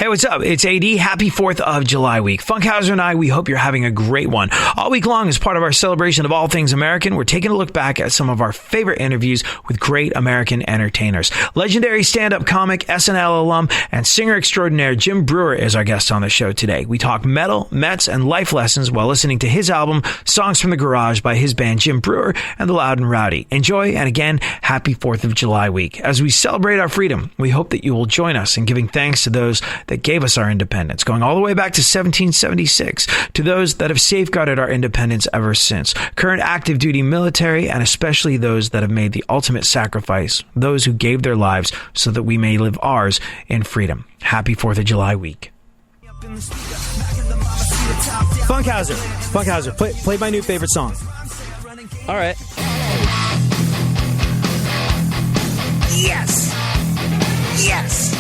Hey, what's up? It's AD. Happy 4th of July week. Funkhauser and I, we hope you're having a great one. All week long, as part of our celebration of all things American, we're taking a look back at some of our favorite interviews with great American entertainers. Legendary stand-up comic, SNL alum, and singer extraordinaire Jim Breuer is our guest on the show today. We talk metal, Mets, and life lessons while listening to his album, Songs from the Garage, by his band Jim Breuer and the Loud Rowdy. Enjoy, and again, happy 4th of July week. As we celebrate our freedom, we hope that you will join us in giving thanks to those that gave us our independence, going all the way back to 1776, to those that have safeguarded our independence ever since, current active duty military, and especially those that have made the ultimate sacrifice, those who gave their lives so that we may live ours in freedom. Happy 4th of July week. Funkhauser, play my new favorite song. All right. Yes! Yes!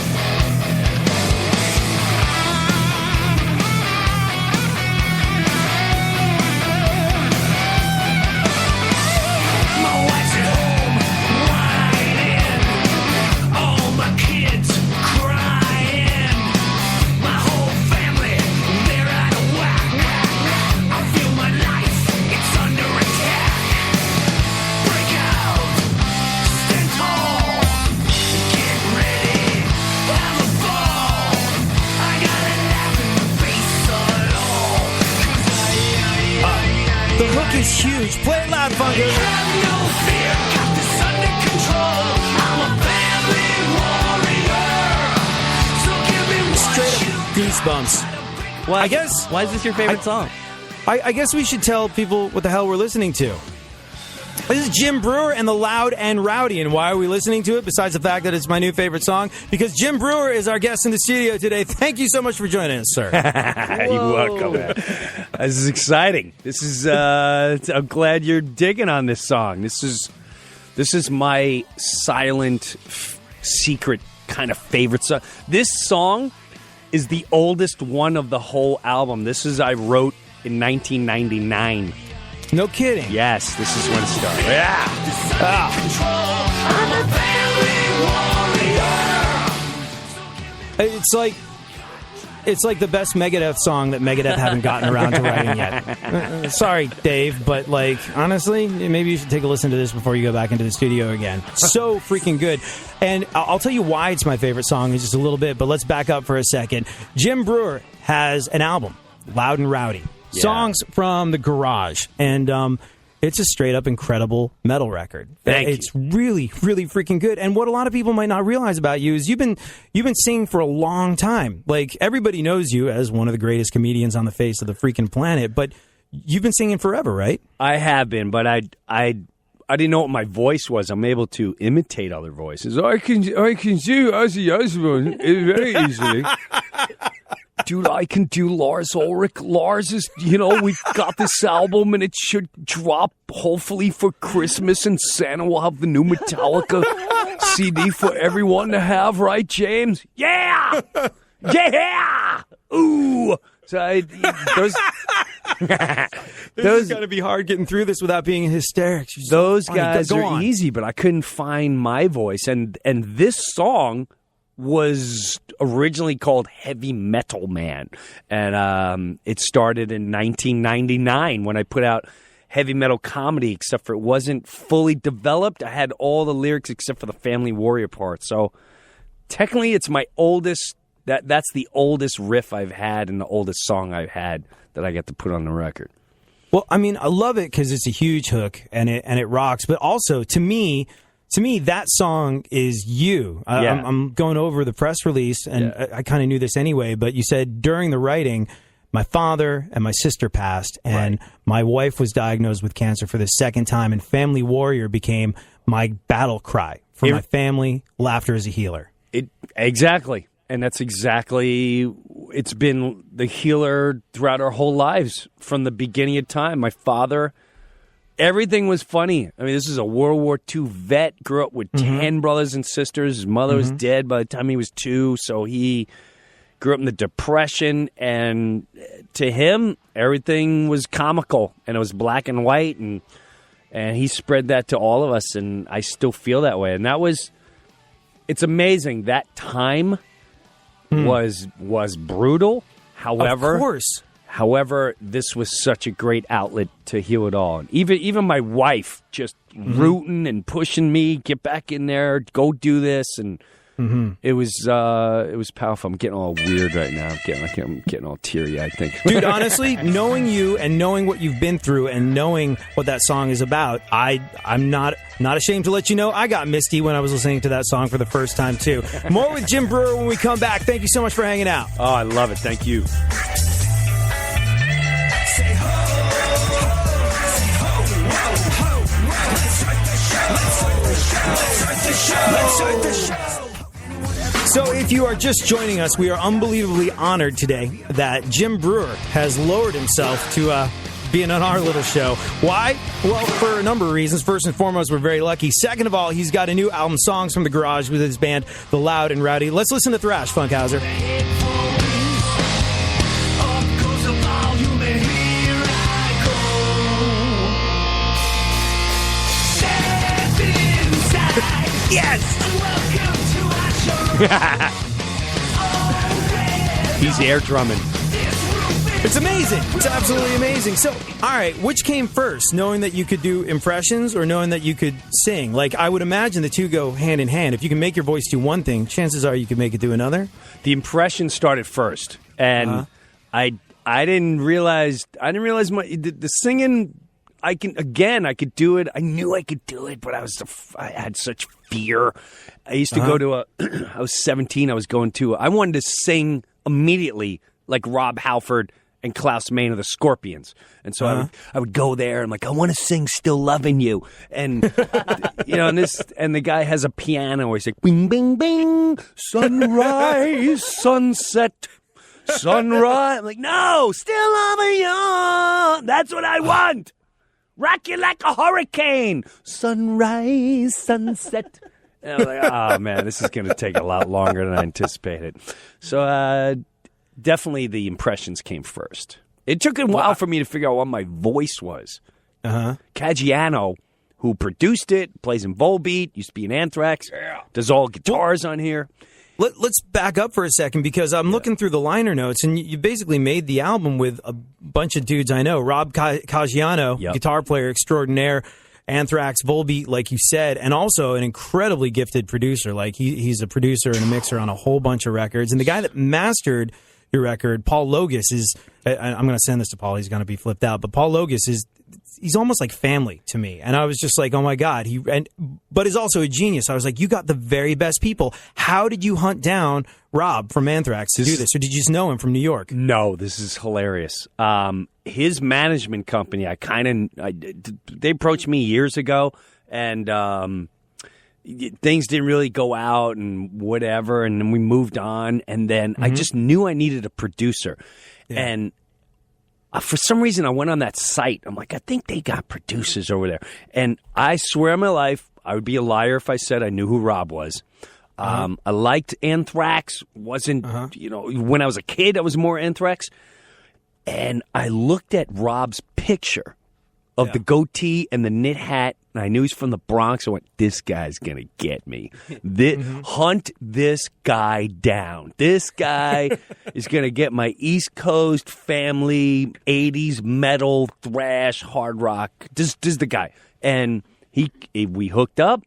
Is huge. Play it loud, Funky. Have no fear, got this under control. I'm a family warrior. So give me what Straight up goosebumps. Why is this your favorite song? I guess we should tell people what the hell we're listening to. This is Jim Breuer and the Loud and Rowdy. And why are we listening to it, besides the fact that it's my new favorite song? Because Jim Breuer is our guest in the studio today. Thank you so much for joining us, sir. You're welcome, man. This is exciting. This is I'm glad you're digging on this song. This is my silent, secret kind of favorite song. This song is the oldest one of the whole album. I wrote in 1999. No kidding. Yes, this is when it started. Yeah. I'm a family warrior. It's like the best Megadeth song that Megadeth haven't gotten around to writing yet. Sorry, Dave, but honestly, maybe you should take a listen to this before you go back into the studio again. So freaking good. And I'll tell you why it's my favorite song in just a little bit, but let's back up for a second. Jim Breuer has an album, Loud and Rowdy. Yeah. Songs from the Garage. And it's a straight-up incredible metal record. It's really, really freaking good. And what a lot of people might not realize about you is you've been singing for a long time. Like, everybody knows you as one of the greatest comedians on the face of the freaking planet, but you've been singing forever, right? I have been, but I didn't know what my voice was. I'm able to imitate other voices. I can do Ozzy Osbourne very easily. Dude, I can do Lars Ulrich. Lars is, we got this album and it should drop hopefully for Christmas, and Santa will have the new Metallica CD for everyone to have, right, James? Yeah! Yeah! Ooh! So those is going to be hard getting through this without being in hysterics. Those guys are easy, but I couldn't find my voice. And this song was originally called Heavy Metal Man, and it started in 1999 when I put out Heavy Metal Comedy, except for it wasn't fully developed. I had all the lyrics except for the Family Warrior part. So technically it's my oldest, that's the oldest riff I've had and the oldest song I've had that I get to put on the record. Well, I mean, I love it because it's a huge hook and it rocks, but also to me, that song is you. I'm going over the press release, and I kind of knew this anyway, but you said during the writing, my father and my sister passed, and my wife was diagnosed with cancer for the second time, and Family Warrior became my battle cry for my family. Laughter is a healer. Exactly. And that's exactly, it's been the healer throughout our whole lives from the beginning of time. My father... Everything was funny. I mean, this is a World War II vet, grew up with 10 brothers and sisters. His mother was dead by the time he was 2, so he grew up in the Depression, and to him, everything was comical, and it was black and white, and he spread that to all of us, and I still feel that way. And it's amazing, that time was brutal. However, of course. However, this was such a great outlet to heal it all. And even my wife just rooting and pushing me, get back in there, go do this, and it was powerful. I'm getting all weird right now. I'm getting all teary, I think. Dude, honestly, knowing you and knowing what you've been through and knowing what that song is about, I'm not ashamed to let you know I got misty when I was listening to that song for the first time, too. More with Jim Breuer when we come back. Thank you so much for hanging out. Oh, I love it. Thank you. So if you are just joining us, we are unbelievably honored today that Jim Breuer has lowered himself to being on our little show. Why? Well, for a number of reasons. First and foremost, we're very lucky. Second of all, he's got a new album, Songs from the Garage, with his band, The Loud and Rowdy. Let's listen to Thrash, Funkhauser. Yes! He's air drumming. It's amazing. It's absolutely amazing. So, all right, which came first? Knowing that you could do impressions or knowing that you could sing? Like, I would imagine the two go hand in hand. If you can make your voice do one thing, chances are you could make it do another. The impression started first, and I didn't realize the singing. I could do it. I knew I could do it, but I had such fear. I used to go to I was 17. I wanted to sing immediately like Rob Halford and Klaus Meine of the Scorpions. And so I would go there and like, I want to sing Still Loving You. And, and the guy has a piano. He's like, bing, bing, bing, sunrise, sunset, sunrise. I'm like, no, Still Loving You. That's what I want. Rock you like a hurricane. Sunrise, sunset. And I was like, oh, man, this is going to take a lot longer than I anticipated. So definitely the impressions came first. It took a while for me to figure out what my voice was. Caggiano, who produced it, plays in Volbeat, used to be in Anthrax, does all guitars on here. Let's back up for a second because I'm looking through the liner notes, and you basically made the album with a bunch of dudes I know. Rob Caggiano, guitar player extraordinaire, Anthrax, Volbeat, like you said, and also an incredibly gifted producer. Like he's a producer and a mixer on a whole bunch of records. And the guy that mastered your record, Paul Logus, is, I'm going to send this to Paul, he's going to be flipped out, but Paul Logus he's almost like family to me. And I was just like, oh my God. But he's also a genius. I was like, you got the very best people. How did you hunt down Rob from Anthrax to do this? Or did you just know him from New York? No, this is hilarious. His management company, they approached me years ago, and things didn't really go out and whatever. And then we moved on. And then I just knew I needed a producer. Yeah. And for some reason, I went on that site. I'm like, I think they got producers over there. And I swear on my life, I would be a liar if I said I knew who Rob was. I liked Anthrax. Wasn't, when I was a kid, I was more Anthrax. And I looked at Rob's picture of the goatee and the knit hat, and I knew he's from the Bronx. I went, this guy's going to get me. Hunt this guy down. This guy is going to get my East Coast family, 80s metal, thrash, hard rock. This is the guy. And we hooked up.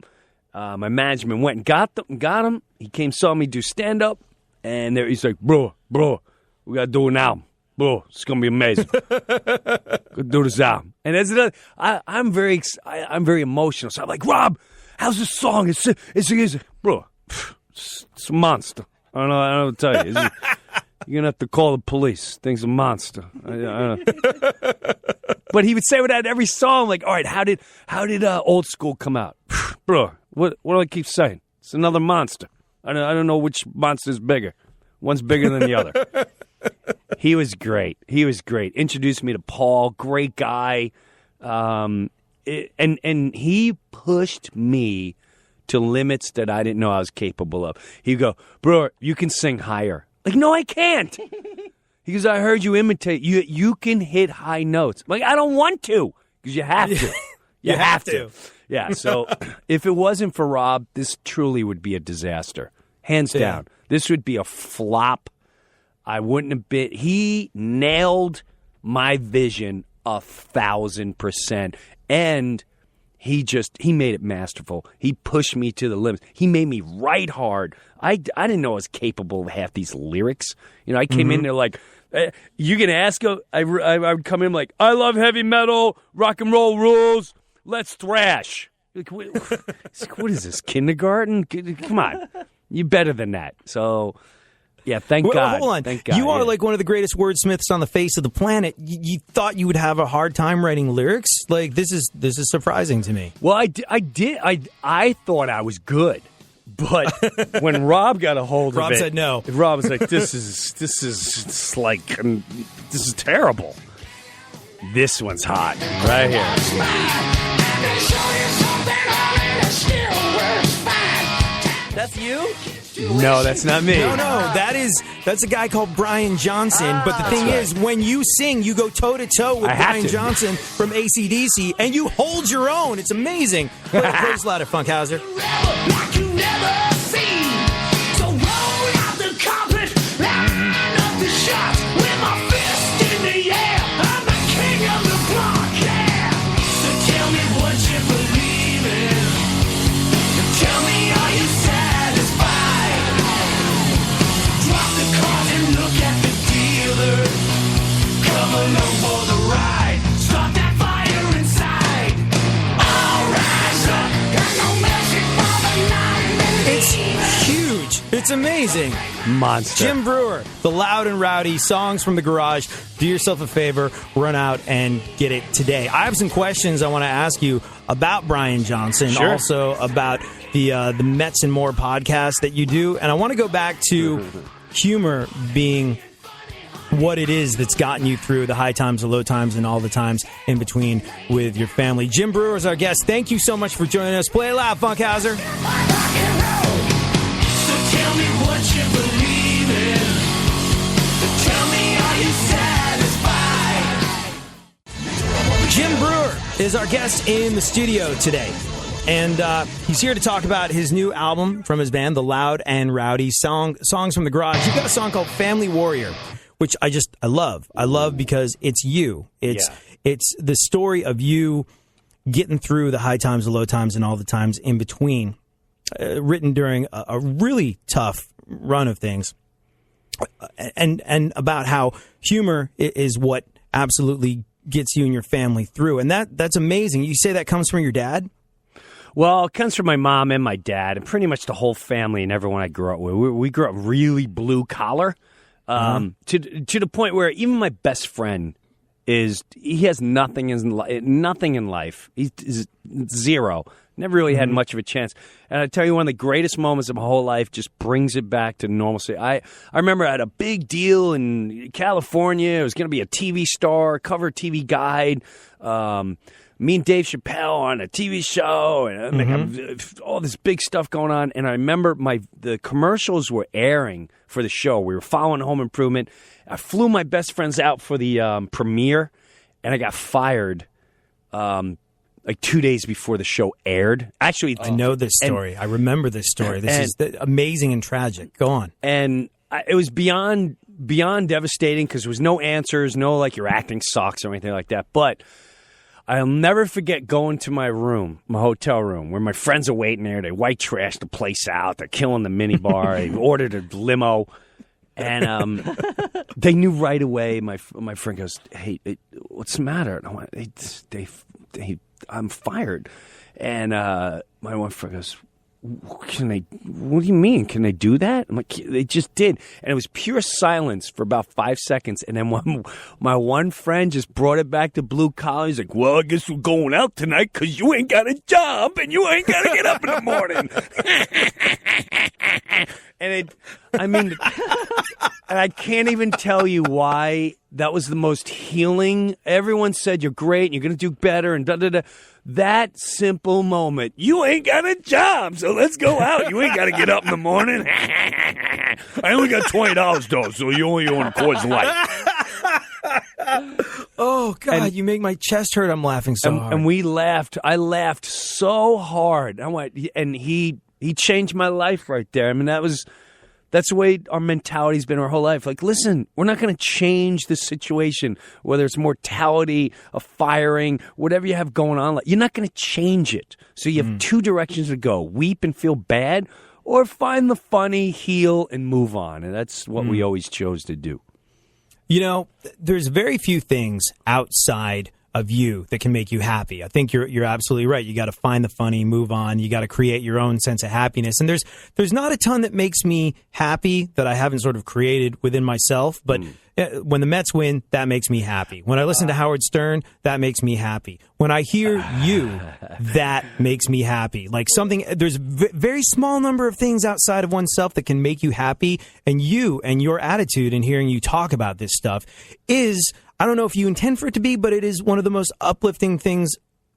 My management went and got him. He came, saw me do stand-up, and he's like, bro, we got to do it now. Bro, it's gonna be amazing. Go do this album. And as I'm very emotional. So I'm like, Rob, how's this song? It's bro, it's a monster. I don't know what to tell you. You're gonna have to call the police. Thing's a monster. I don't know. But he would say that every song. Like, all right, how did Old School come out, bro? What do I keep saying? It's another monster. I don't know which monster is bigger. One's bigger than the other. He was great. Introduced me to Paul. Great guy. And he pushed me to limits that I didn't know I was capable of. He'd go, bro, you can sing higher. Like, no, I can't. He goes, I heard you imitate. You can hit high notes. I'm like, I don't want to, because you have to. You have to. Yeah, so if it wasn't for Rob, this truly would be a disaster. hands down. This would be a flop. I wouldn't have been. He nailed my vision 1,000%, and he made it masterful. He pushed me to the limits. He made me write hard. I didn't know I was capable of half these lyrics. I came in there like, you can ask him. I would come in like, I love heavy metal, rock and roll rules. Let's thrash. Like, what is this, kindergarten? Come on. You're better than that. So, yeah, thank God. Hold on. Thank God. You are like one of the greatest wordsmiths on the face of the planet. You thought you would have a hard time writing lyrics? Like, this is surprising to me. Well, I did. I thought I was good. But when Rob got a hold of it, Rob said no. Rob was like, this is terrible. This one's hot. Right here. That's you? No, that's not me. No, that's a guy called Brian Johnson. But the thing is, when you sing, you go toe-to-toe with Brian Johnson from AC/DC, and you hold your own. It's amazing. Play this louder, Funkhauser. Like you never seen. So roll out the carpet, line up the shots with my fist in the air. I'm the king of the block, yeah. So tell me what you believe in. Tell me, are you satisfied? Drop the cards and look at the dealer. Come along for the ride. Start that fire inside. All rise up. Got no mercy for the night. It's huge. It's amazing. Monster. Jim Breuer, the Loud and Rowdy songs from the garage. Do yourself a favor, run out and get it today. I have some questions I want to ask you about Brian Johnson, Sure. also about the Mets and More podcast that you do, and I want to go back to humor being what it is that's gotten you through the high times, the low times, and all the times in between with your family. Jim Breuer is our guest. Thank you so much for joining us. Play it loud, Funkhauser. So tell me what you believe in. Tell me, are you satisfied? Jim Breuer is our guest in the studio today. And he's here to talk about his new album from his band, the Loud and Rowdy, Songs from the Garage. You've got a song called Family Warrior, which I love. I love because it's you. It's the story of you getting through the high times, the low times, and all the times in between, written during a really tough run of things, and about how humor is what absolutely gets you and your family through. And that's amazing. You say that comes from your dad? Well, it comes from my mom and my dad, and pretty much the whole family and everyone I grew up with. We grew up really blue collar, to the point where even my best friend he has nothing in life. He's zero. Never really had much of a chance. And I tell you, one of the greatest moments of my whole life just brings it back to normalcy. I remember I had a big deal in California. It was going to be a TV star, cover TV guide. Me and Dave Chappelle on a TV show, and all this big stuff going on. And I remember the commercials were airing for the show. We were following Home Improvement. I flew my best friends out for the premiere, and I got fired like 2 days before the show aired. Actually, I know this story. I remember this story. This is amazing and tragic. Go on. And it was beyond devastating because there was no answers, no like your acting sucks or anything like that. But I'll never forget going to my room, my hotel room, where my friends are waiting there. They white trash the place out. They're killing the minibar. They ordered a limo. And they knew right away. My friend goes, "Hey, what's the matter?" And I went, I'm fired. And my one friend goes, what do you mean? Can they do that? I'm like, they just did. And it was pure silence for about 5 seconds. And then my one friend just brought it back to blue collar. He's like, well, I guess we're going out tonight because you ain't got a job and you ain't got to get up in the morning. And and I can't even tell you why that was the most healing. Everyone said, you're great, and you're going to do better, and da-da-da. That simple moment, you ain't got a job, so let's go out. You ain't got to get up in the morning. I only got $20, though, so you only own a Coors Light. Oh, God, you make my chest hurt. I'm laughing so hard. And we laughed. I laughed so hard. I went, and he He changed my life right there. I mean, that's the way our mentality's been our whole life. Like, listen, we're not going to change the situation, whether it's mortality, a firing, whatever you have going on. Like, you're not going to change it. So you have two directions to go: weep and feel bad, or find the funny, heal, and move on. And that's what we always chose to do. You know, there's very few things outside of you that can make you happy. I think you're absolutely right. You got to find the funny, move on. You got to create your own sense of happiness. And there's not a ton that makes me happy that I haven't sort of created within myself. But when the Mets win, that makes me happy. When I listen to Howard Stern, that makes me happy. When I hear you, that makes me happy. Like something, there's very small number of things outside of oneself that can make you happy. And you and your attitude and hearing you talk about this stuff is, I don't know if you intend for it to be, but it is one of the most uplifting things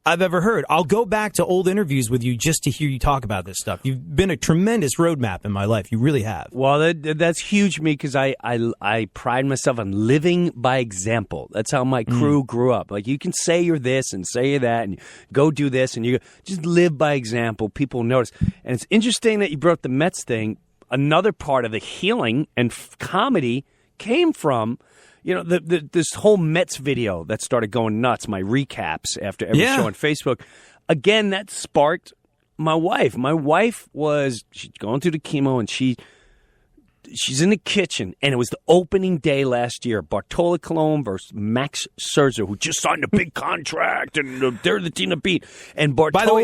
I've ever heard. I'll go back to old interviews with you just to hear you talk about this stuff. You've been a tremendous roadmap in my life. You really have. Well, that's huge to me because I pride myself on living by example. That's how my crew grew up. Like, you can say you're this and say you're that and go do this and you just live by example. People notice. And it's interesting that you brought up the Mets thing. Another part of the healing and comedy came from, you know, this whole Mets video that started going nuts, my recaps after every show on Facebook. Again, that sparked my wife. My wife she's going through the chemo, and she's in the kitchen, and it was the opening day last year, Bartolo Colon versus Max Scherzer, who just signed a big contract, and they're the team to beat. And Bartolo, by the way,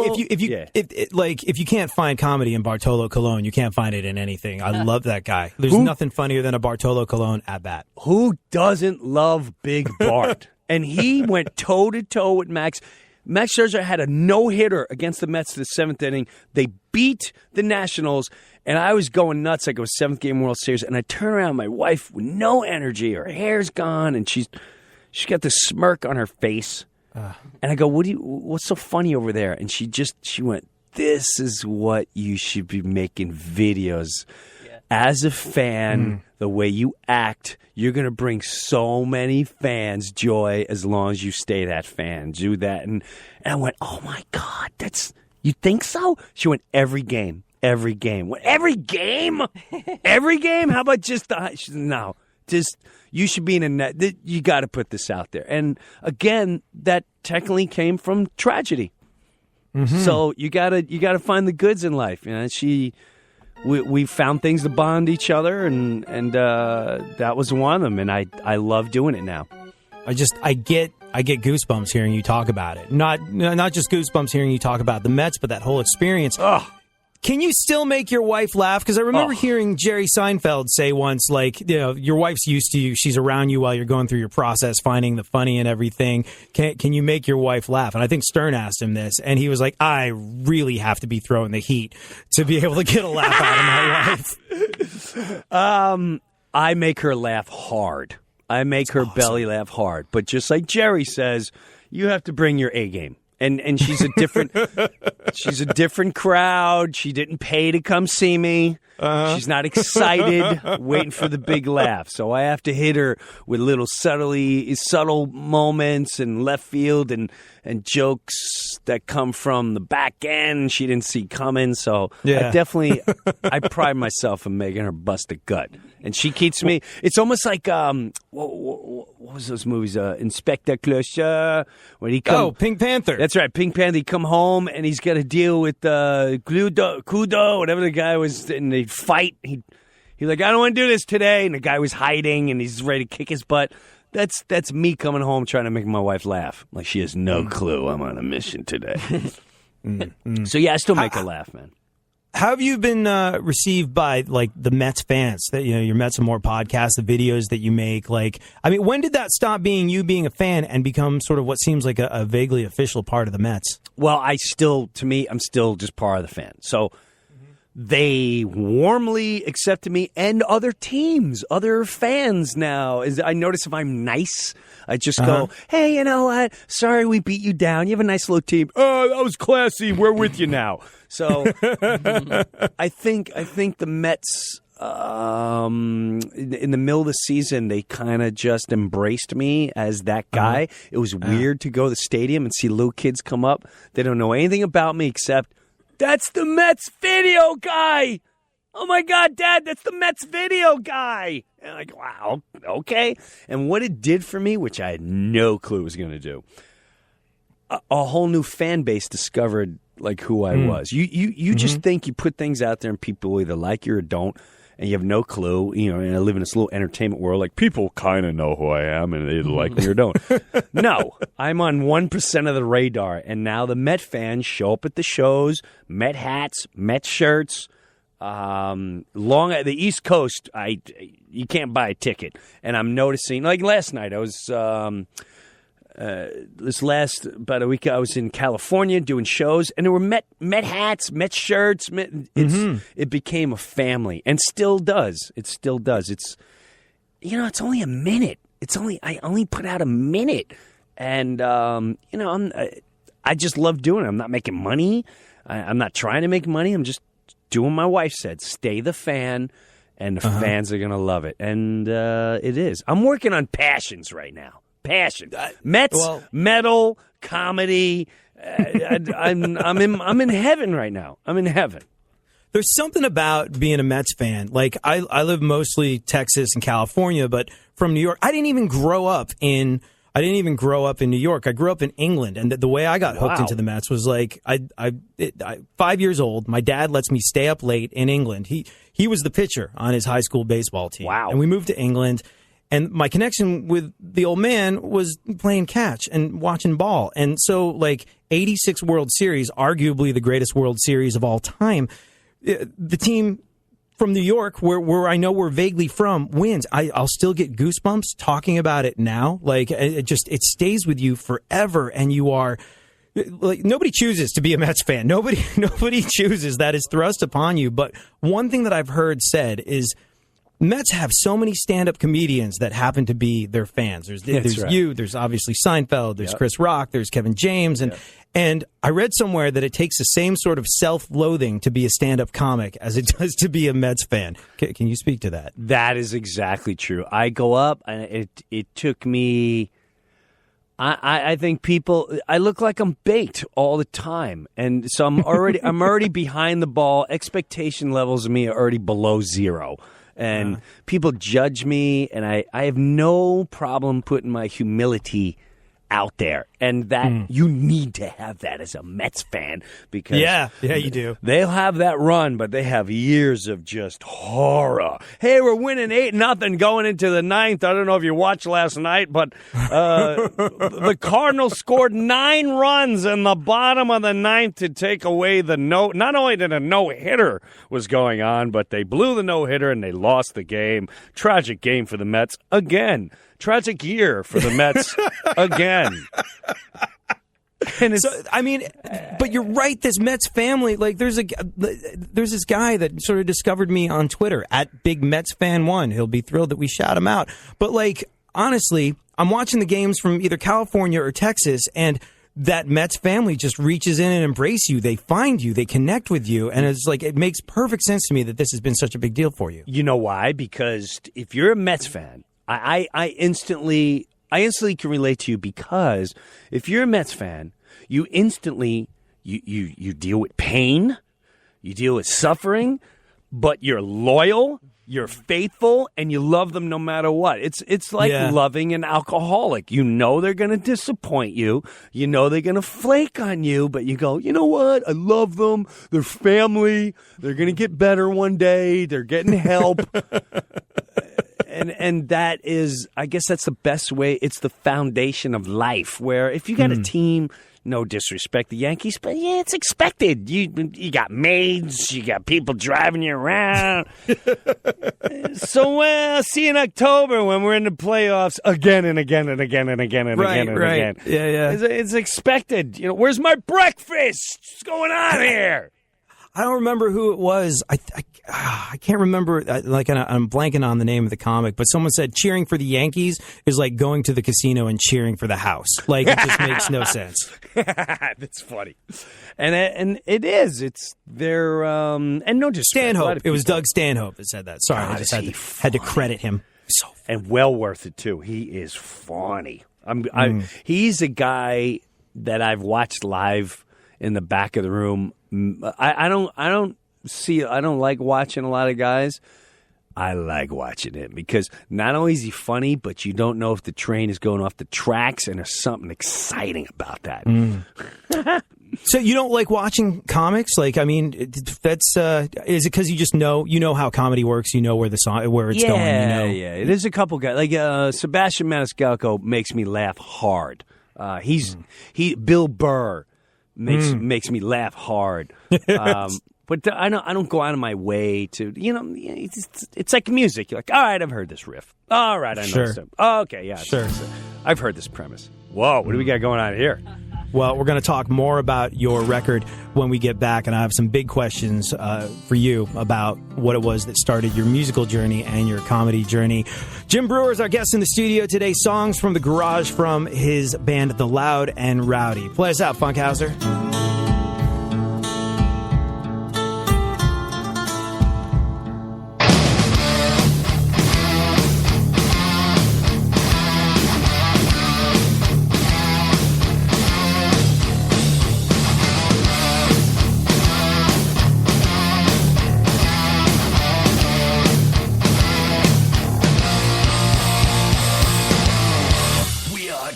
if you can't find comedy in Bartolo Colon, you can't find it in anything. I love that guy. There's nothing funnier than a Bartolo Colon at bat. Who doesn't love Big Bart? And he went toe to toe with Max. Max Scherzer had a no-hitter against the Mets to the seventh inning. They beat the Nationals, and I was going nuts like it was seventh game World Series. And I turn around, my wife with no energy, her hair's gone, and she's got this smirk on her face. And I go, what's so funny over there? And she went, this is what you should be making videos. As a fan, the way you act, you're going to bring so many fans joy as long as you stay that fan. Do that. And I went, oh, my God, you think so? She went, every game. Every game? Every game? Every game? How about just she said, no, just you should be in a net. You got to put this out there. And again, that technically came from tragedy. So you gotta find the goods in life. You know, we found things to bond each other, and that was one of them. And I love doing it now. I get goosebumps hearing you talk about it. Not just goosebumps hearing you talk about the Mets, but that whole experience. Can you still make your wife laugh? Because I remember hearing Jerry Seinfeld say once, like, you know, your wife's used to you. She's around you while you're going through your process, finding the funny and everything. Can you make your wife laugh? And I think Stern asked him this, and he was like, I really have to be throwing the heat to be able to get a laugh out of my wife. I make her laugh hard. I make her belly laugh hard. But just like Jerry says, you have to bring your A game. And she's a different crowd. She didn't pay to come see me. She's not excited, waiting for the big laugh. So I have to hit her with little subtle moments and left field and jokes that come from the back end she didn't see coming. So I pride myself in making her bust a gut. And she keeps me. It's almost like what was those movies? Inspector Clouseau, when he come. Pink Panther. That's right, Pink Panther. He come home and he's got to deal with Kudo, whatever the guy was, and they fight. He's like, I don't want to do this today, and the guy was hiding, and he's ready to kick his butt. That's me coming home trying to make my wife laugh. Like, she has no clue I'm on a mission today. So yeah, I still make her laugh, man. How have you been received by, like, the Mets fans? That, you know, your Mets and More podcast, the videos that you make. Like, I mean, when did that stop being you being a fan and become sort of what seems like a vaguely official part of the Mets? Well, I'm still just part of the fan. So they warmly accepted me and other teams, other fans now. I notice if I'm nice, I just go, hey, you know what? Sorry we beat you down. You have a nice little team. Oh, that was classy. We're with you now. So I think the Mets, in the middle of the season, they kind of just embraced me as that guy. It was weird to go to the stadium and see little kids come up. They don't know anything about me except That's the Mets video guy. Oh, my God, Dad, that's the Mets video guy. And I'm like, wow, okay. And what it did for me, which I had no clue it was going to do, a whole new fan base discovered like who I was. You just think you put things out there and people either like you or don't, and you have no clue. And I live in this little entertainment world. Like, people kind of know who I am, and they either like me or don't. No, I'm on 1% of the radar, and now the Met fans show up at the shows, Met hats, Met shirts. The East Coast, you can't buy a ticket, and I'm noticing. Like last night, I was about a week, I was in California doing shows, and there were Met hats, Met shirts. It became a family, and still does. It still does. It's it's only a minute. I only put out a minute, and I just love doing it. I'm not making money. I'm not trying to make money. I'm just doing what my wife said. Stay the fan, and the fans are gonna love it, and it is. I'm working on passions right now. Passion, Mets, metal, comedy. I'm in heaven right now. I'm in heaven. There's something about being a Mets fan. Like, I live mostly Texas and California, but from New York, I didn't even grow up in New York. I grew up in England, and the way I got hooked into the Mets was like, I 5 years old. My dad lets me stay up late in England. He was the pitcher on his high school baseball team. Wow. And we moved to England. And my connection with the old man was playing catch and watching ball. And so, like, 86 World Series, arguably the greatest World Series of all time, the team from New York, where I know we're vaguely from, wins. I'll still get goosebumps talking about it now. Like, it stays with you forever, and you are... Like, nobody chooses to be a Mets fan. Nobody chooses. That is thrust upon you. But one thing that I've heard said is... Mets have so many stand-up comedians that happen to be their fans. There's right. you, there's obviously Seinfeld, there's Chris Rock, there's Kevin James, and I read somewhere that it takes the same sort of self-loathing to be a stand-up comic as it does to be a Mets fan. Can you speak to that? That is exactly true. I go up, and it took me... I think people... I look like I'm baked all the time, and so I'm already behind the ball. Expectation levels of me are already below zero. And people judge me, and I have no problem putting my humility out there. And that you need to have that as a Mets fan, because yeah, you do. They'll have that run, but they have years of just horror. Hey, we're winning 8-0 going into the ninth. I don't know if you watched last night, but the Cardinals scored 9 runs in the bottom of the ninth to take away the not only did a no-hitter was going on, but they blew the no-hitter and they lost the game. Tragic game for the Mets again. Tragic year for the Mets again. And it's, but you're right. This Mets family, like, there's this guy that sort of discovered me on Twitter at Big Mets Fan 1. He'll be thrilled that we shout him out. But, like, honestly, I'm watching the games from either California or Texas, and that Mets family just reaches in and embrace you. They find you. They connect with you. And it's like, it makes perfect sense to me that this has been such a big deal for you. You know why? Because if you're a Mets fan, I instantly can relate to you, because if you're a Mets fan, you instantly you deal with pain, you deal with suffering, but you're loyal, you're faithful, and you love them no matter what. It's like loving an alcoholic. You know they're going to disappoint you. You know they're going to flake on you, but you go, you know what? I love them. They're family. They're going to get better one day. They're getting help. And that is, I guess that's the best way. It's the foundation of life, where if you got a team, no disrespect the Yankees, but yeah, it's expected. You got maids, you got people driving you around. So, see you in October when we're in the playoffs again and again and again and again and again and again. Yeah. It's expected. You know, where's my breakfast? What's going on here? I don't remember who it was. I can't remember. I'm blanking on the name of the comic, but someone said cheering for the Yankees is like going to the casino and cheering for the house. Like, it just makes no sense. That's funny, and it is. It's their and no disrespect. Stanhope. It was Doug Stanhope that said that. Sorry, I just had to credit him. So funny. And well worth it too. He is funny. He's a guy that I've watched live in the back of the room I don't like watching a lot of guys. I like watching him because not only is he funny, but you don't know if the train is going off the tracks, and there's something exciting about that. So you don't like watching comics? Like, I mean, that's is it because you just know how comedy works? You know where it's going. You know? Yeah. There's a couple guys like Sebastian Maniscalco makes me laugh hard. Bill Burr makes me laugh hard. But I don't go out of my way to, it's like music. You're like, all right, I've heard this riff. All right, I know Sure. this. Oh, okay, yeah. Sure. I've heard this premise. Whoa, what do we got going on here? Well, we're going to talk more about your record when we get back, and I have some big questions for you about what it was that started your musical journey and your comedy journey. Jim Breuer is our guest in the studio today. Songs from the Garage from his band, The Loud and Rowdy. Play us out, Funkhauser.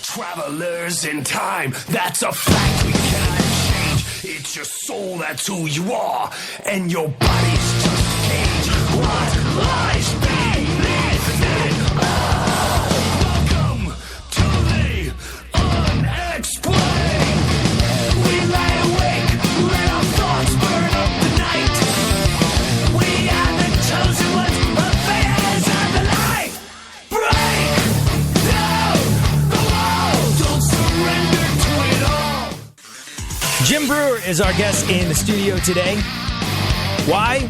Travelers in time, that's a fact we cannot change. It's your soul, that's who you are, and your body's just a cage. What lies beneath it all? Welcome to the unexplained. We lie awake, let our thoughts burn up the night. We are the chosen ones, affairs of the light. Break down the walls, don't surrender to it all. Jim Breuer is our guest in the studio today. Why?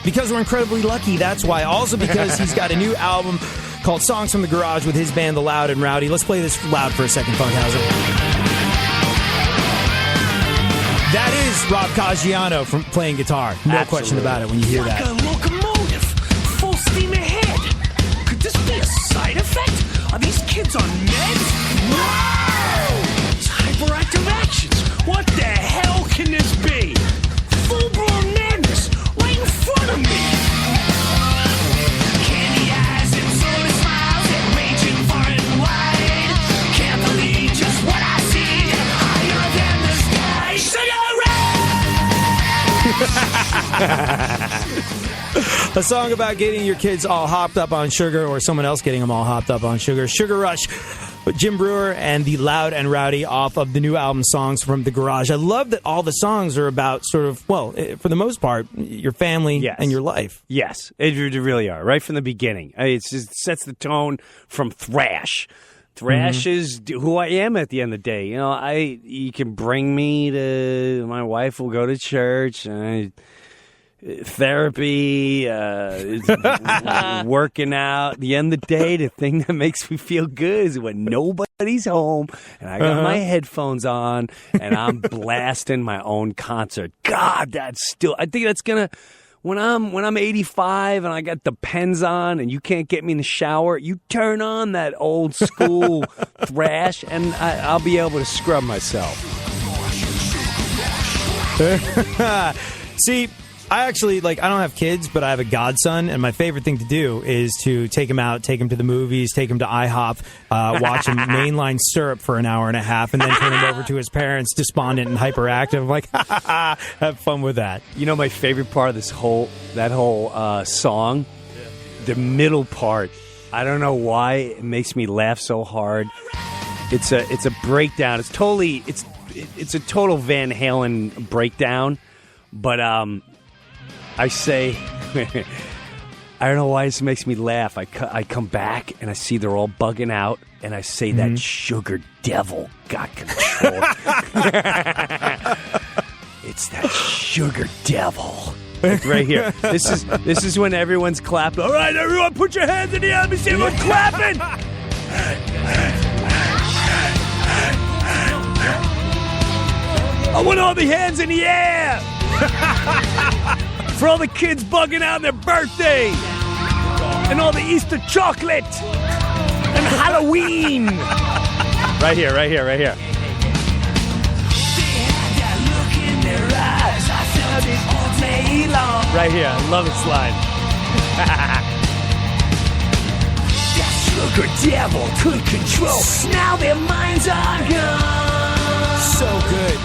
Because we're incredibly lucky, that's why. Also because he's got a new album called Songs from the Garage with his band, The Loud and Rowdy. Let's play this loud for a second, Funkhauser. That is Rob Caggiano from playing guitar. No question about it when you hear Like that. a locomotive, full steam ahead. Could this be a side effect? Are these kids on meds? Wow! It's hyperactive actions. What the hell can this be? Full-blown madness right in front of me. Candy eyes and sort of smiles and raging far and wide. Can't believe just what I see. Higher than the sky. Sugar Ray! A song about getting your kids all hopped up on sugar or someone else getting them all hopped up on sugar. Sugar Rush with Jim Breuer and the Loud and Rowdy off of the new album Songs from the Garage. I love that all the songs are about sort of, well, for the most part, your family Yes. and your life. Yes, it really are. Right from the beginning. It sets the tone from thrash. Thrash is who I am at the end of the day. You can bring me to, my wife will go to church, therapy, working out. At the end of the day, the thing that makes me feel good is when nobody's home and I got my headphones on and I'm blasting my own concert. God, I think that's gonna. When I'm 85 and I got the pens on and you can't get me in the shower, you turn on that old school thrash and I'll be able to scrub myself. See, I actually, I don't have kids, but I have a godson, and my favorite thing to do is to take him out, take him to the movies, take him to IHOP, watch him mainline syrup for an hour and a half, and then turn him over to his parents, despondent and hyperactive. I'm like, have fun with that. You know my favorite part of that whole song? The middle part. I don't know why it makes me laugh so hard. It's a breakdown. It's a total Van Halen breakdown, but I say, I don't know why this makes me laugh. I come back and I see they're all bugging out, and I say that sugar devil got control. It's that sugar devil. It's right here. This is when everyone's clapping. All right, everyone, put your hands in the air. Let me see everyone clapping. I want all the hands in the air. For all the kids bugging out on their birthday, and all the Easter chocolate, and Halloween. Right here. They had that look in their eyes. I about it all day long. Right here. I love this line. That sugar devil took control. Now their minds are gone. So good.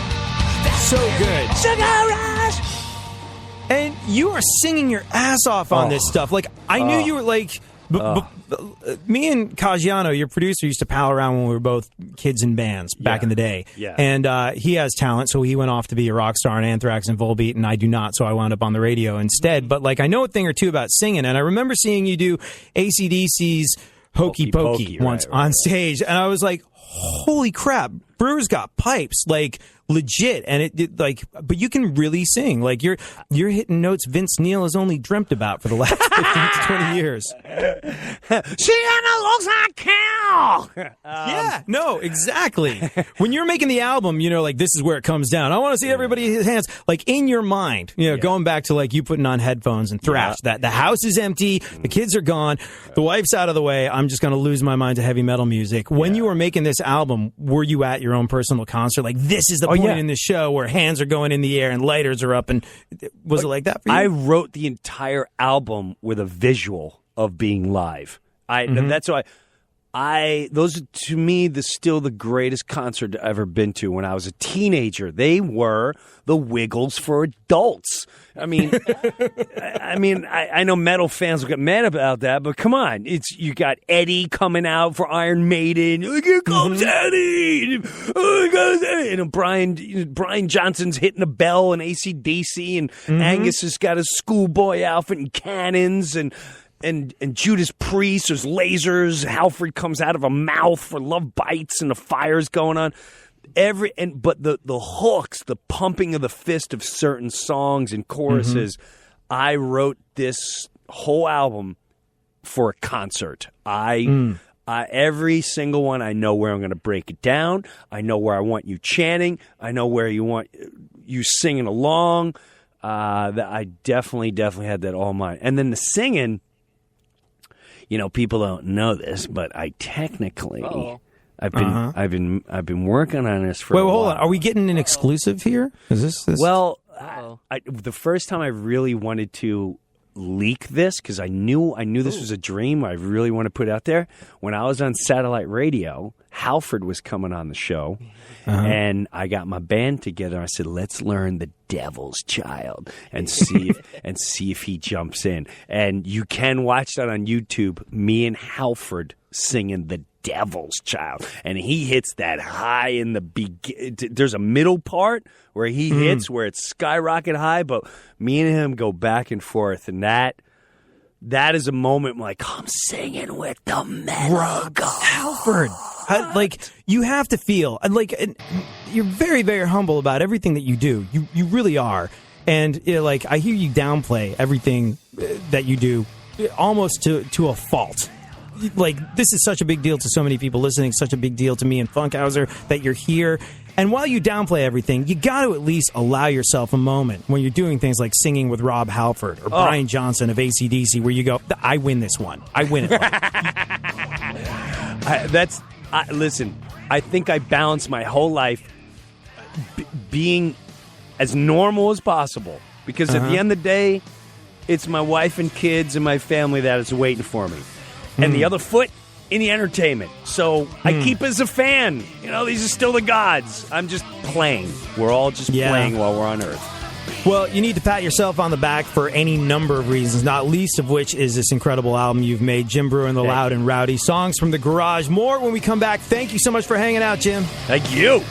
So good. Sugar rush. And you are singing your ass off on this stuff. Like, I knew you were like... me and Caggiano, your producer, used to pal around when we were both kids in bands back in the day. Yeah. And he has talent, so he went off to be a rock star in Anthrax and Volbeat, and I do not, so I wound up on the radio instead. But, like, I know a thing or two about singing, and I remember seeing you do AC/DC's Hokey Pokey once on stage, and I was like, holy crap, Breuer's got pipes, like, legit. And it like, but you can really sing. Like, you're hitting notes Vince Neil has only dreamt about for the last 15 to 20 years. She looks like cow. Yeah, no, exactly. When you're making the album, you know, like, this is where it comes down. I want to see everybody's hands, like, in your mind, you know, going back to, like, you putting on headphones and thrash, that the house is empty, the kids are gone, the wife's out of the way, I'm just going to lose my mind to heavy metal music. When you were making this album, were you at your own personal concert? Like, this is the point in the show where hands are going in the air and lighters are up, and was it like that for you? I wrote the entire album with a visual of being live. That's why those are, to me, still the greatest concert I've ever been to. When I was a teenager, they were the Wiggles for adults. I mean, I know metal fans will get mad about that, but come on, you got Eddie coming out for Iron Maiden. Here comes Eddie. Here goes Eddie. And Brian Johnson's hitting a bell in AC/DC, and Angus has got his schoolboy outfit and cannons, and Judas Priest, there's lasers. Halford comes out of a mouth for Love Bites, and the fire's going on. But the hooks, the pumping of the fist of certain songs and choruses. I wrote this whole album for a concert. Every single one, I know where I'm going to break it down. I know where I want you chanting. I know where you want you singing along. That I definitely had that all in mind. And then the singing. You know, people don't know this, but I technically, I've been working on this for. Wait, a while. hold on. Are we getting an exclusive here? Is this? Well, the first time I really wanted to leak this, because I knew this was a dream. I really want to put it out there. When I was on satellite radio, Halford was coming on the show, and I got my band together. I said, "Let's learn the Devil's Child and see if he jumps in." And you can watch that on YouTube. Me and Halford singing the Devil's Child, and he hits that high in the there's a middle part where he hits where it's skyrocket high, but me and him go back and forth, and that is a moment like, I'm singing with the metal god. Halford. Like, you have to feel like you're very, very humble about everything that you do. You really are. And like, I hear you downplay everything that you do almost to a fault. Like, this is such a big deal to so many people listening, such a big deal to me and Funkhauser that you're here. And while you downplay everything, you got to at least allow yourself a moment when you're doing things like singing with Rob Halford or Brian Johnson of AC/DC, where you go, I win this one. I win it. Listen, I think I balance my whole life being as normal as possible. Because at the end of the day, it's my wife and kids and my family that is waiting for me. And the other foot in the entertainment. So I keep as a fan. You know, these are still the gods. I'm just playing. We're all just playing while we're on Earth. Well, you need to pat yourself on the back for any number of reasons, not least of which is this incredible album you've made, Jim Breuer and the Loud and Rowdy. Songs from the Garage. More when we come back. Thank you so much for hanging out, Jim. Thank you.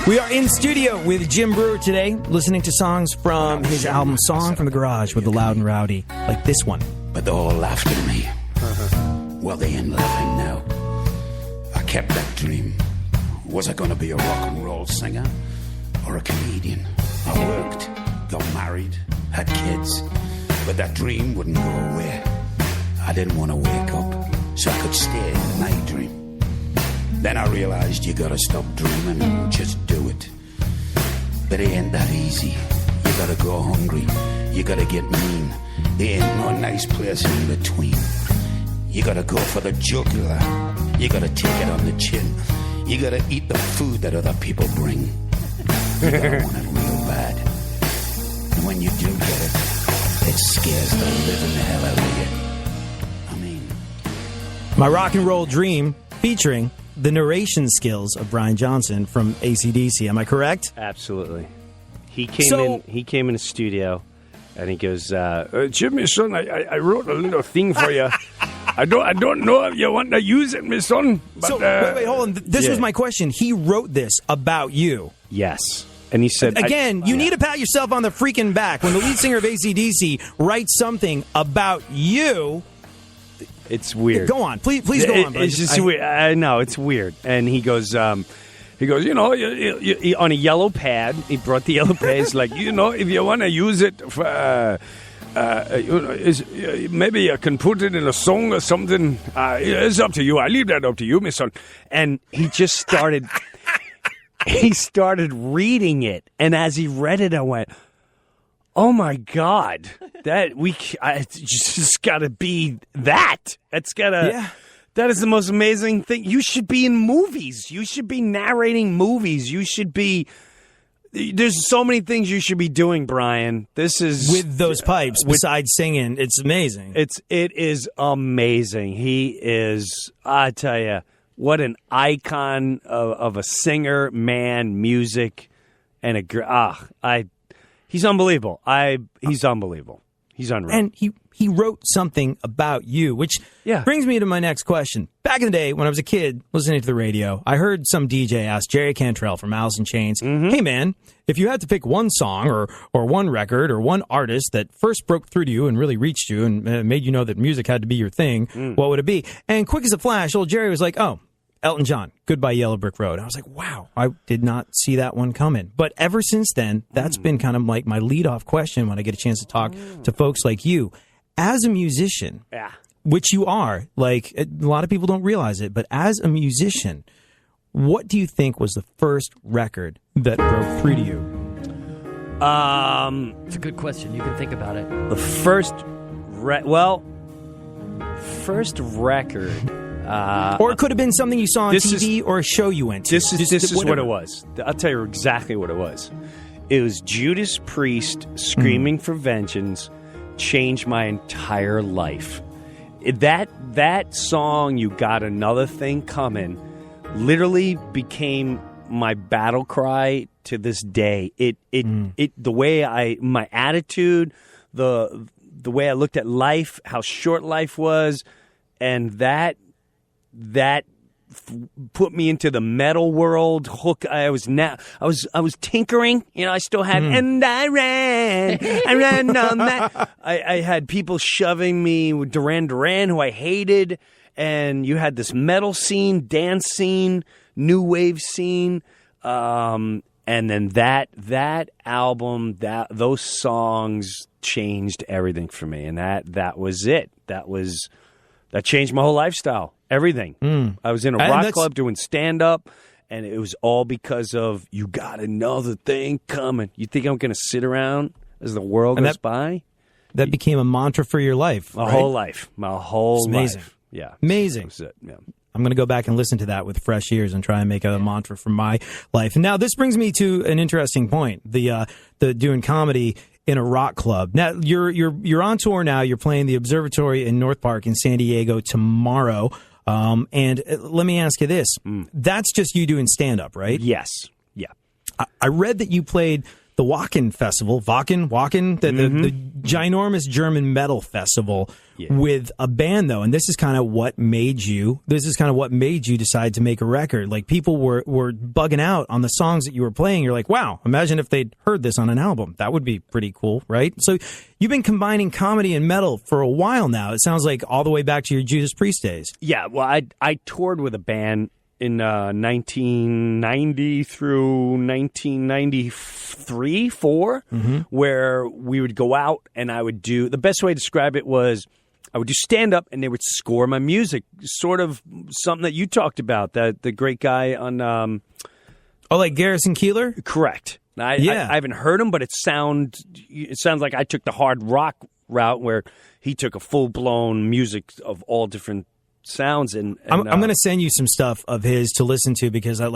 We are in studio with Jim Breuer today, listening to songs from his album Song from the Garage with the Loud and Rowdy, like this one. But they all laughed at me. Well, they ain't laughing now. I kept that dream. Was I going to be a rock and roll singer or a comedian? I worked, got married, had kids, but that dream wouldn't go away. I didn't want to wake up so I could stay in my dream. Then I realized you gotta stop dreaming and just do it. But it ain't that easy. You gotta go hungry. You gotta get mean. There ain't no nice place in between. You gotta go for the jugular. You gotta take it on the chin. You gotta eat the food that other people bring. You gotta want it real bad. And when you do get it, it scares the living hell out of you. I mean, My Rock and Roll Dream, featuring the narration skills of Brian Johnson from AC/DC. Am I correct? Absolutely. He came in the studio, and he goes, "Jimmy, son, I wrote a little thing for you. I don't know if you want to use it, my son." But, So wait, hold on. This was my question. He wrote this about you. Yes. And he said, Again, you need to pat yourself on the freaking back. When the lead singer of AC/DC writes something about you, it's weird. Go on. Please go on. It's just weird. I know, it's weird. And he goes, you know, you, on a yellow pad, he brought the yellow pad. He's like, you know, if you want to use it for, maybe you can put it in a song or something. It's up to you. I leave that up to you, my son. And he just started... He started reading it, and as he read it, I went, "Oh my God, it's just got to be that. That's gotta. Yeah. That is the most amazing thing. You should be in movies. You should be narrating movies. You should be. There's so many things you should be doing, Brian. This is with those pipes. Besides singing, it's amazing. It is amazing. He is. I tell you. What an icon of a singer, man, music, and he's unbelievable. He's unbelievable. He's unreal. And he wrote something about you, which brings me to my next question. Back in the day, when I was a kid listening to the radio, I heard some DJ ask Jerry Cantrell from Alice in Chains, "Hey man, if you had to pick one song or one record or one artist that first broke through to you and really reached you and made you know that music had to be your thing, what would it be?" And quick as a flash, old Jerry was like, "Oh, Elton John, Goodbye Yellow Brick Road." I was like, wow, I did not see that one coming. But ever since then, that's been kind of like my leadoff question when I get a chance to talk to folks like you. As a musician, which you are, like a lot of people don't realize it, but as a musician, what do you think was the first record that broke through to you? It's a good question. You can think about it. The first record. Or it could have been something you saw on TV or a show you went to. This is what it was. I'll tell you exactly what it was. It was Judas Priest, Screaming for Vengeance, changed my entire life. That song, You Got Another Thing Coming, literally became my battle cry to this day. The way my attitude, the way I looked at life, how short life was, and that put me into the metal world. I was tinkering. You know, I still had, and I ran on that. I had people shoving me with Duran Duran, who I hated, and you had this metal scene, dance scene, new wave scene, and then that album, those songs changed everything for me, and that was it. That changed my whole lifestyle. Everything. I was in a rock club doing stand-up, and it was all because of You Got Another Thing Coming. You think I'm going to sit around as the world goes by? That became a mantra for your life. My whole life. My whole amazing. Life. Yeah. Amazing. That was it. Yeah. I'm going to go back and listen to that with fresh ears and try and make a mantra for my life. And now this brings me to an interesting point. The doing comedy in a rock club. Now you're on tour now. You're playing the Observatory in North Park in San Diego tomorrow. And let me ask you this. That's just you doing stand-up, right? Yes. Yeah. I read that you played the Wacken Festival, the ginormous German metal festival with a band, though. And this is kind of what made you decide to make a record. Like, people were bugging out on the songs that you were playing. You're like, wow, imagine if they'd heard this on an album. That would be pretty cool, right? So you've been combining comedy and metal for a while now. It sounds like all the way back to your Judas Priest days. Yeah, well, I toured with a band in 1990 through 1993, 4, where we would go out and I would do, the best way to describe it was I would do stand-up and they would score my music, sort of something that you talked about, the great guy on... like Garrison Keillor? Correct. I Yeah. haven't heard them, but it sounds like I took the hard rock route where he took a full-blown music of all different sounds. And I'm going to send you some stuff of his to listen to because I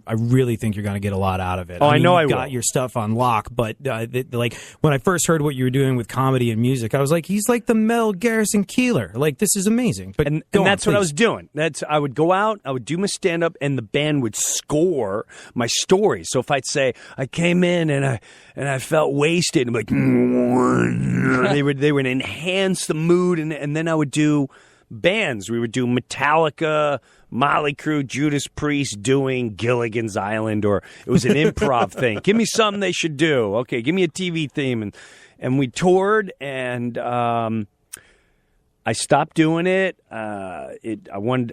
really think you're going to get a lot out of it. Oh, I know I you've will. got your stuff on lock, but like when I first heard what you were doing with comedy and music, I was like, he's like the Mel Garrison Keeler. Like, this is amazing. But and go on, that's what I please. was doing. I would go out, I would do my stand-up, and the band would score my stories. So if I'd say I came in and I felt wasted, I'm like, they would enhance the mood, and then I would do bands. We would do Metallica, Motley Crue, Judas Priest doing Gilligan's Island, or it was an improv thing. Give me something they should do. Okay, give me a TV theme, and we toured, and I stopped doing it. I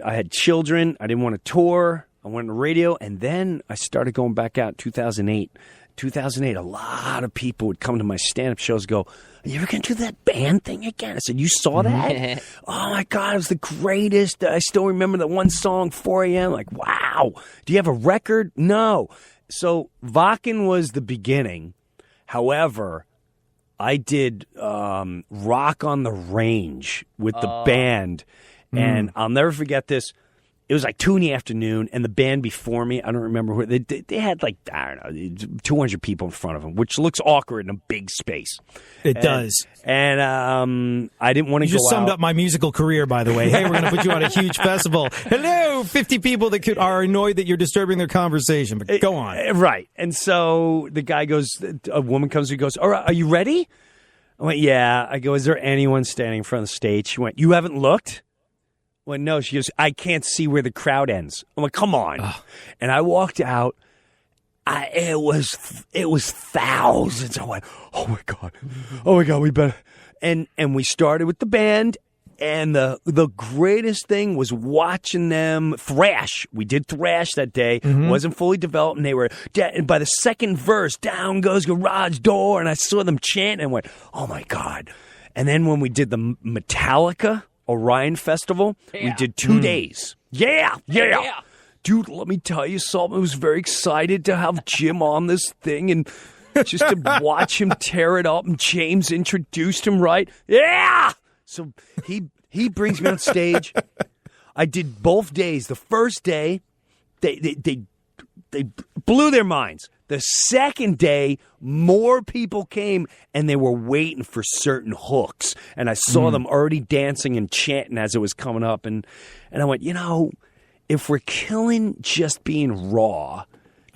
had children. I didn't want to tour. I went to radio, and then I started going back out in 2008. 2008, a lot of people would come to my stand-up shows and go, are you ever going to do that band thing again? I said, you saw that? Oh, my God, it was the greatest. I still remember that one song, 4 a.m. Like, wow. Do you have a record? No. So Vakken was the beginning. However, I did Rock on the Range with the band, and I'll never forget this. It was like 2 p.m, and the band before me, I don't remember who, they had like, I don't know, 200 people in front of them, which looks awkward in a big space. It does. And I didn't want to You go just summed out. up my musical career, by the way. Hey, we're going to put you on a huge festival. Hello, 50 people that are annoyed that you're disturbing their conversation. But go on. Right. And so the guy goes, a woman comes and goes, all right, are you ready? I went, yeah. I go, is there anyone standing in front of the stage? She went, you haven't looked? Well, no, she goes, I can't see where the crowd ends. I'm like, come on. Oh. And I walked out. It was thousands. I went, oh my God, we better. And we started with the band, and the greatest thing was watching them thrash. We did thrash that day. Wasn't fully developed, and they were. And by the second verse, down goes garage door, and I saw them chant and went, oh my God. And then when we did the Metallica Orion Festival, we did 2 days. Yeah. Dude, let me tell you something. I was very excited to have Jim on this thing and just to watch him tear it up. And James introduced him right. Yeah. So he brings me on stage. I did both days. The first day, they blew their minds. The second day, more people came, and they were waiting for certain hooks. And I saw them already dancing and chanting as it was coming up. And I went, if we're killing just being raw,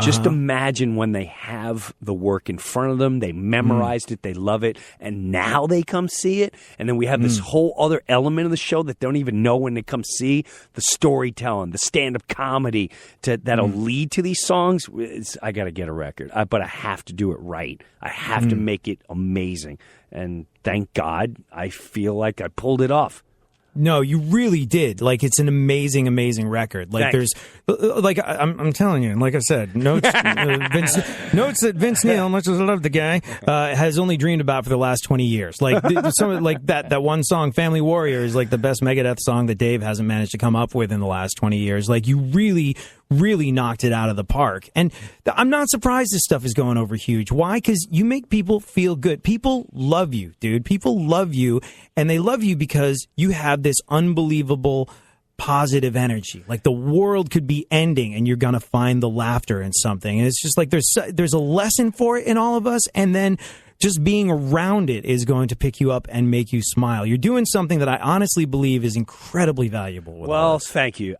just imagine when they have the work in front of them, they memorized it, they love it, and now they come see it. And then we have this whole other element of the show that don't even know when they come see the storytelling, the stand-up comedy that'll lead to these songs. I got to get a record, but I have to do it right. I have to make it amazing. And thank God, I feel like I pulled it off. No, you really did. Like, it's an amazing, amazing record. Like, Thanks. there's, like, I'm telling you, and like I said, notes that Vince Neil, much as I love the guy, has only dreamed about for the last 20 years. Like, like that one song, Family Warrior, is like the best Megadeth song that Dave hasn't managed to come up with in the last 20 years. Like, you really knocked it out of the park. And I'm not surprised this stuff is going over huge. Why? Because you make people feel good. People love you, dude. People love you, and they love you because you have this unbelievable positive energy. Like, the world could be ending, and you're going to find the laughter in something. And it's just like there's a lesson for it in all of us, and then just being around it is going to pick you up and make you smile. You're doing something that I honestly believe is incredibly valuable. With all this. Thank you.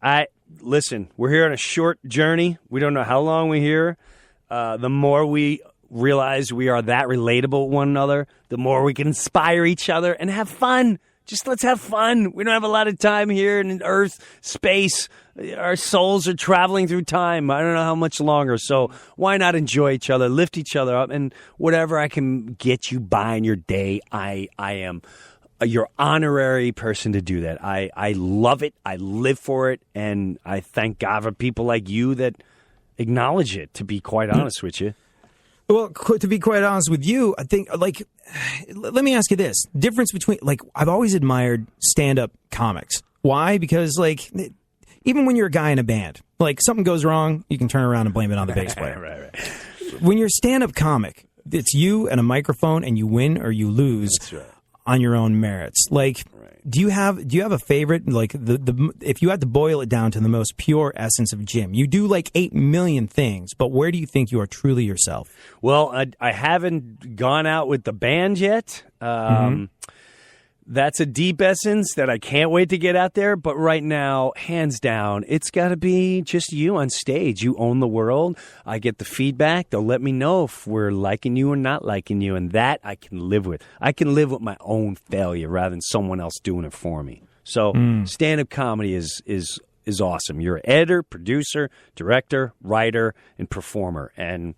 Listen, we're here on a short journey. We don't know how long we're here. The more we realize we are that relatable with one another, the more we can inspire each other and have fun. Just let's have fun. We don't have a lot of time here in Earth, space. Our souls are traveling through time. I don't know how much longer. So why not enjoy each other, lift each other up, and whatever I can get you by in your day, I am your honorary person to do that. I love it. I live for it. And I thank God for people like you that acknowledge it, to be quite honest with you. Well, to be quite honest with you, I think, like, let me ask you this. Difference between, like, I've always admired stand-up comics. Why? Because, like, even when you're a guy in a band, like, something goes wrong, you can turn around and blame it on the bass player. Right. when you're a stand-up comic, it's you and a microphone, and you win or you lose on your own merits. Like, do you have a favorite? Like, the if you had to boil it down to the most pure essence of Jim, you do like 8 million things, but where do you think you are truly yourself? Well, I haven't gone out with the band yet. That's a deep essence that I can't wait to get out there. But right now, hands down, it's got to be just you on stage. You own the world. I get the feedback. They'll let me know if we're liking you or not liking you. And that I can live with. I can live with my own failure rather than someone else doing it for me. So stand-up comedy is awesome. You're an editor, producer, director, writer, and performer. And,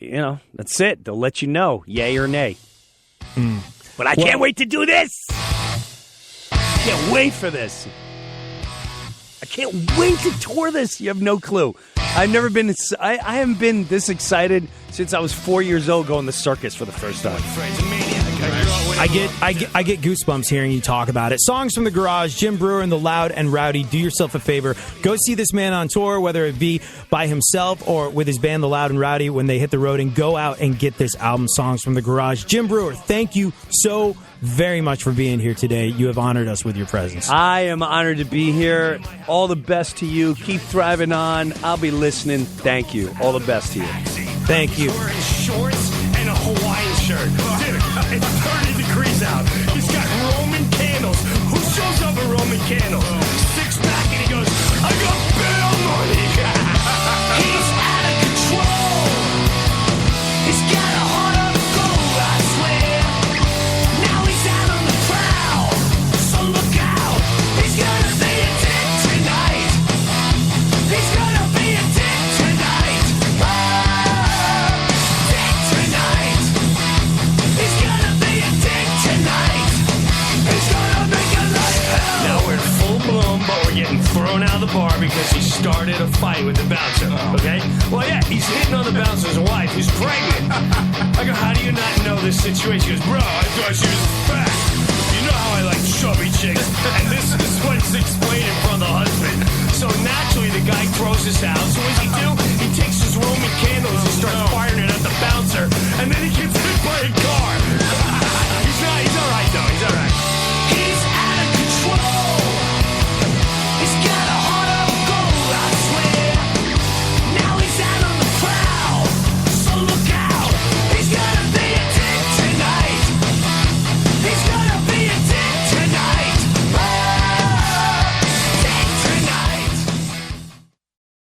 you know, that's it. They'll let you know, yay or nay. But I can't wait to do this. I can't wait for this. I can't wait to tour this. You have no clue. I've never been. I haven't been this excited since I was 4 years old going to the circus for the first time. I get goosebumps hearing you talk about it. Songs from the Garage, Jim Breuer and the Loud and Rowdy. Do yourself a favor. Go see this man on tour, whether it be by himself or with his band, the Loud and Rowdy, when they hit the road, and go out and get this album, Songs from the Garage. Jim Breuer, thank you so very much for being here today. You have honored us with your presence. I am honored to be here. All the best to you. Keep thriving on. I'll be listening. Thank you. All the best to you. Thank you. Wearing shorts and a Hawaiian shirt. Dude, it's 30 degrees out. He's got Roman candles. Who shows up with Roman candles? Six pack, and he goes, I got bail money. He's out of control. He's got a heart of gold, I swear. Now he's out on the prowl. So look out. He's gonna be a dick tonight. He's gonna be a dick tonight. Dick tonight. He's gonna be a dick tonight. He's gonna make a life hell. Now we're in full bloom, but we're getting thrown out of the bar because he started a fight with the bouncer. Okay? Well, yeah, he's hitting on the bouncer's wife who's pregnant. I go, how do you not know this situation? He goes, bro, I thought she was fat. You know how I like chubby chicks. And this is what he's explaining from the husband. So naturally, the guy throws this out. So what does he do? He takes his Roman candles and starts firing it at the bouncer. And then he gets hit by a